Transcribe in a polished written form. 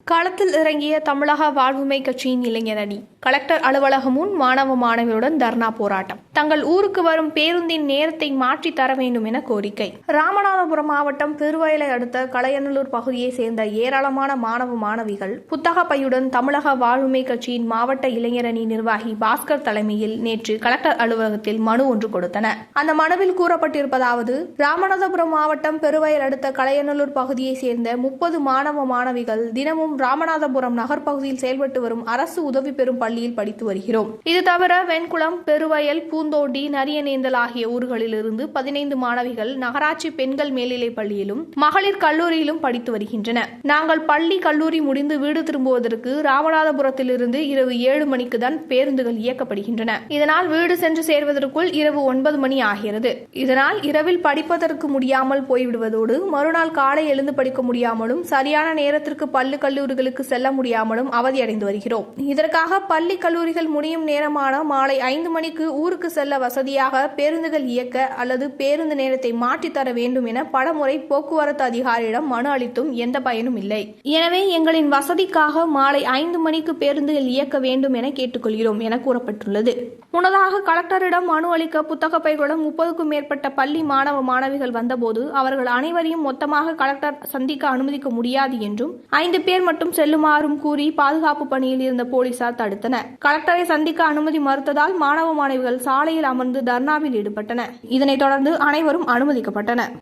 களத்தில் இறங்கிய தமிழக வாழ்வுரிமை கட்சியின் இளைஞர் அணி கலெக்டர் அலுவலகம் முன் மாணவ மாணவியுடன் தர்ணா போராட்டம். தங்கள் ஊருக்கு வரும் பேருந்தின் நேரத்தை மாற்றி தர வேண்டும் என கோரிக்கை. ராமநாதபுரம் மாவட்டம் பெருவயலை அடுத்த கலையநல்லூர் பகுதியை சேர்ந்த ஏராளமான மாணவ மாணவிகள் புத்தக பையுடன் தமிழக வாழ்வுரிமை கட்சியின் மாவட்ட இளைஞர் அணி நிர்வாகி பாஸ்கர் தலைமையில் நேற்று கலெக்டர் அலுவலகத்தில் மனு ஒன்று கொடுத்தனர். அந்த மனுவில் கூறப்பட்டிருப்பதாவது: ராமநாதபுரம் மாவட்டம் பெருவயல் அடுத்த கலையநல்லூர் பகுதியை சேர்ந்த 30 மாணவ மாணவிகள் தினமும் ராமநாதபுரம் நகர் பகுதியில் செயல்பட்டு வரும் அரசு உதவி பெறும் பள்ளியில் படித்து வருகிறோம். இது தவிர வெண்குளம், பெருவயல், பூந்தோண்டி, நரியனேந்தல் ஆகிய ஊர்களில் இருந்து 15 மாணவிகள் நகராட்சி பெண்கள் மேல்நிலைப் பள்ளியிலும் மகளிர் கல்லூரியிலும் படித்து வருகின்றனர். நாங்கள் பள்ளி கல்லூரி முடிந்து வீடு திரும்புவதற்கு ராமநாதபுரத்திலிருந்து இரவு 7 மணிக்கு தான் பேருந்துகள் இயக்கப்படுகின்றன. இதனால் வீடு சென்று சேர்வதற்குள் இரவு 9 மணி ஆகிறது. இதனால் இரவில் படிப்பதற்கு முடியாமல் போய்விடுவதோடு மறுநாள் காலை எழுந்து படிக்க முடியாமலும் சரியான நேரத்திற்கு பள்ளி கல்லூரிகளுக்கு செல்ல முடியாமலும் அவதியடைந்து வருகிறோம். இதற்காக பள்ளி கல்லூரிகள் முடியும் நேரமான மாலை 5 மணிக்கு ஊருக்கு செல்ல வசதியாக பேருந்துகள் இயக்க அல்லது பேருந்து நேரத்தை மாற்றி தர வேண்டும் என பலமுறை போக்குவரத்து அதிகாரியிடம் மனு அளித்தும் எந்த பயனும் இல்லை. எனவே எங்களின் வசதிக்காக மாலை 5 மணிக்கு பேருந்துகள் இயக்க வேண்டும் என கேட்டுக்கொள்கிறோம் என கூறப்பட்டுள்ளது. முன்னதாக கலெக்டரிடம் மனு அளிக்க புத்தக பைகளுடன் 30க்கும் மேற்பட்ட பள்ளி மாணவ மாணவிகள் வந்தபோது அவர்கள் அனைவரையும் மொத்தமாக கலெக்டர் சந்திக்க அனுமதிக்க முடியாது என்றும் 5 பேர் மட்டும் செல்லுமாறும் கூறி பாதுகாப்பு பணியில் இருந்த போலீசார் தடுத்தனர். கலெக்டரை சந்திக்க அனுமதி மறுத்ததால் மாணவ மாணவிகள் சாலையில் அமர்ந்து தர்ணாவில் ஈடுபட்டனர். இதனைத் தொடர்ந்து அனைவரும் அனுமதிக்கப்பட்டனர்.